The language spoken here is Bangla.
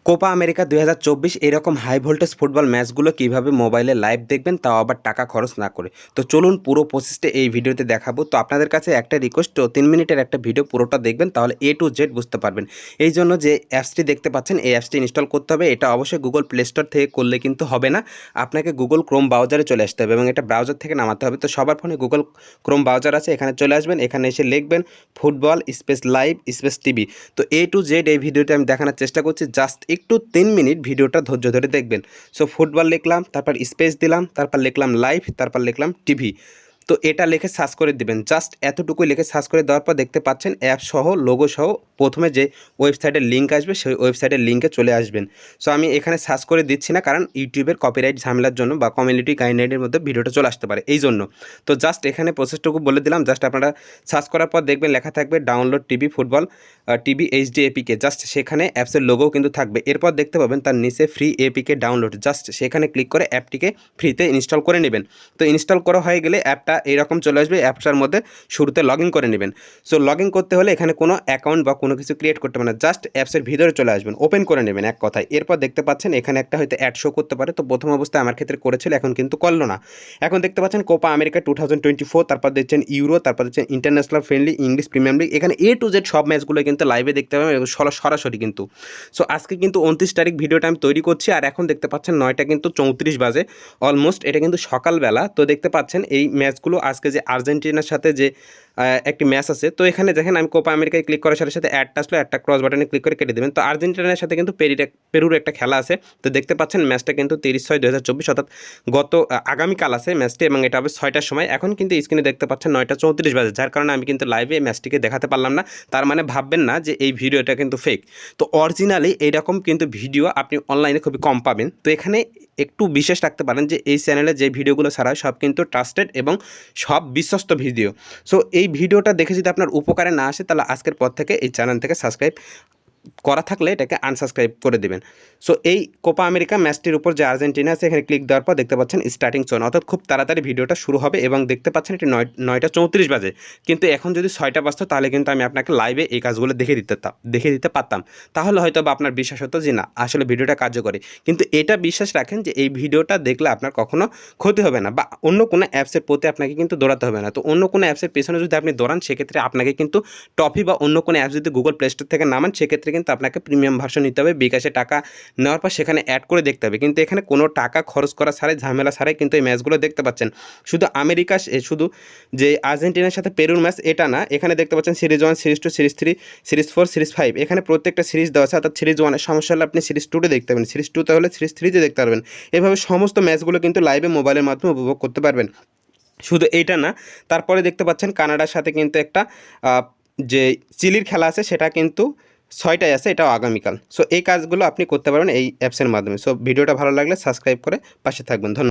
কোপা আমেরিকা 2024 এরকম হাই ভোল্টেজ ফুটবল ম্যাচগুলো কিভাবে মোবাইলে লাইভ দেখবেন, তাও আবার টাকা খরচ না করে। তো চলুন পুরো প্রসেসটা এই ভিডিওতে দেখাবো। তো আপনাদের কাছে একটা রিকোয়েস্ট, 3 মিনিটের একটা ভিডিও পুরোটা দেখবেন, তাহলে এ টু জেড বুঝতে পারবেন। এই জন্য যে অ্যাপসটি দেখতে পাচ্ছেন, এই অ্যাপসটি ইনস্টল করতে হবে। এটা অবশ্যই গুগল প্লে স্টোর থেকে করলে কিন্তু হবে না, আপনাকে গুগল ক্রোম ব্রাউজারে চলে আসতে হবে এবং এটা ব্রাউজার থেকে নামাতে হবে। তো সবার ফোনে গুগল ক্রোম ব্রাউজার আছে, এখানে চলে আসবেন, এখানে এসে লিখবেন football space live space TV. তো এ টু জেড এই ভিডিওতে আমি দেখানোর চেষ্টা করছি, জাস্ট একটু 3 মিনিট ভিডিওটা ধৈর্য ধরে দেখবেন। সো ফুটবল লিখলাম, তারপর স্পেস দিলাম, তারপর লিখলাম লাইভ, তারপর লিখলাম টিভি। তো এটা লিখে সার্চ করে দিবেন, জাস্ট এতটুকুই লিখে সার্চ করে দেওয়ার পর দেখতে পাচ্ছেন অ্যাপ সহ লোগো সহ প্রথমে যে ওয়েবসাইটের লিঙ্ক আসবে সেই ওয়েবসাইটের লিঙ্কে চলে আসবেন। সো আমি এখানে সার্চ করে দিচ্ছি না, কারণ ইউটিউবের কপিরাইট ঝামেলার জন্য বা কমিউনিটি গাইডলাইনের মধ্যে ভিডিওটা চলে আসতে পারে, এই জন্য। তো জাস্ট এখানে প্রসেসটুকু বলে দিলাম। জাস্ট আপনারা সার্চ করার পর দেখবেন লেখা থাকবে download TV football TV HD APK, just সেখানে অ্যাপসের লোগো কিন্তু থাকবে। এরপর দেখতে পাবেন তার নিচে ফ্রি এপিকে ডাউনলোড, জাস্ট সেখানে ক্লিক করে অ্যাপটিকে ফ্রিতে ইনস্টল করে নেবেন। তো ইনস্টল করা হয়ে গেলে অ্যাপটা এইরকম চলে আসবে। অ্যাপটার মধ্যে শুরুতে লগ ইন করে নেবেন। সো লগ ইন করতে হলে এখানে কোনো অ্যাকাউন্ট বা কোনো কিছু ক্রিয়েট করতে হবে না, জাস্ট অ্যাপসের ভিতরে চলে আসবেন, ওপেন করে নেবেন এক কথায়। এরপর দেখতে পাচ্ছেন এখানে একটা হয়তো অ্যাড শো করতে পারে। তো প্রথম অবস্থায় আমার ক্ষেত্রে করেছিল, এখন কিন্তু করলো না। এখন দেখতে পাচ্ছেন কোপা আমেরিকা 2024, তারপর দেখছেন ইউরো, তারপর দেখছেন international friendly, English premier league. এখানে এ টু জেড সব ম্যাচগুলো কিন্তু লাইভে দেখতে পাবেন সরাসরি কিন্তু। সো আজকে কিন্তু 29 তারিখ ভিডিওটা আমি তৈরি করছি, আর এখন দেখতে পাচ্ছেন 9টা কিন্তু 34 বাজে অলমোস্ট। এটা কিন্তু সকালবেলা। তো দেখতে পাচ্ছেন এই ম্যাচগুলো আজকে যে আর্জেন্টিনার সাথে যে একটি ম্যাচ আছে। তো এখানে দেখেন আমি কোপা আমেরিকায় ক্লিক করার সাথে সাথে অ্যাডটা আসলো, একটা ক্রস বাটনে ক্লিক করে কেটে দেবেন। তো আর্জেন্টিনার সাথে কিন্তু পেরুর একটা খেলা আছে। তো দেখতে পাচ্ছেন ম্যাচটা কিন্তু 30/6/2024, অর্থাৎ আগামীকাল আছে ম্যাচটি, এবং এটা হবে 6টার সময়। এখন কিন্তু স্ক্রিনে দেখতে পাচ্ছেন 9টা 34 বাজে, যার কারণে আমি কিন্তু লাইভে এই ম্যাচটিকে দেখাতে পারলাম না। তার মানে ভাববেন না যে এই ভিডিওটা কিন্তু ফেক। তো অরিজিনালি এইরকম কিন্তু ভিডিও আপনি অনলাইনে খুবই কম পাবেন। তো এখানে একটু বিশেষ রাখতে পারেন যে এই চ্যানেলে যে ভিডিওগুলো ছাড়া হয় সব কিন্তু ট্রাস্টেড এবং সব বিশ্বস্ত ভিডিও। সো এই ভিডিওটা দেখে যদি আপনার উপকারে না আসে, তাহলে আজকের পর থেকে এই চ্যানেল থেকে সাবস্ক্রাইব করা থাকলে এটাকে আনসাবস্ক্রাইব করে দেবেন। সো এই কোপা আমেরিকা ম্যাচটির উপর যে আর্জেন্টিনা আছে, এখানে ক্লিক দেওয়ার পর দেখতে পাচ্ছেন স্টার্টিং চোন, অর্থাৎ খুব তাড়াতাড়ি ভিডিওটা শুরু হবে। এবং দেখতে পাচ্ছেন এটি 9টা 34 বাজে, কিন্তু এখন যদি 6টা বাজতো তাহলে কিন্তু আমি আপনাকে লাইভে এই কাজগুলো দেখে দিতে পারতাম। তাহলে হয়তো বা আপনার বিশ্বাস হতো যে না, আসলে ভিডিওটা কার্যকরী। কিন্তু এটা বিশ্বাস রাখেন যে এই ভিডিওটা দেখলে আপনার কখনো ক্ষতি হবে না, বা অন্য কোনো অ্যাপসের প্রতি আপনাকে কিন্তু দৌড়াতে হবে না। তো অন্য কোনো অ্যাপসের পেছনে যদি আপনি দৌড়ান, সেক্ষেত্রে আপনাকে কিন্তু টফি বা অন্য কোনো অ্যাপস যদি গুগল প্লে স্টোর থেকে নামান, সেক্ষেত্রে কিন্তু আপনাকে প্রিমিয়াম ভার্সন নিতে হবে, বিকাশে টাকা নেওয়ার পর সেখানে অ্যাড করে দেখতে হবে। কিন্তু এখানে কোনো টাকা খরচ করা ছাড়াই, ঝামেলা ছাড়াই কিন্তু এই ম্যাচগুলো দেখতে পাচ্ছেন। শুধু শুধু যে আর্জেন্টিনার সাথে পেরুর ম্যাচ এটা না, এখানে দেখতে পাচ্ছেন series 1, series 2, series 3, series 4, series 5। এখানে প্রত্যেকটা সিরিজ দেওয়া আছে, অর্থাৎ সিরিজ 1-এর সমস্যা হলে আপনি সিরিজ 2-তে দেখতে পাবেন, সিরিজ 2-তে হলে সিরিজ 3-তে দেখতে পারবেন। এভাবে সমস্ত ম্যাচগুলো কিন্তু লাইভে মোবাইলের মাধ্যমে উপভোগ করতে পারবেন। শুধু এইটা না, তারপরে দেখতে পাচ্ছেন কানাডার সাথে কিন্তু একটা যে চিলির খেলা আছে, সেটা কিন্তু 6টায় আছে, এটাও আগামীকাল। সো এই কাজগুলো আপনি করতে পারবেন এই অ্যাপসের মাধ্যমে। সো ভিডিওটা ভালো লাগলে সাবস্ক্রাইব করে পাশে থাকবেন। ধন্যবাদ।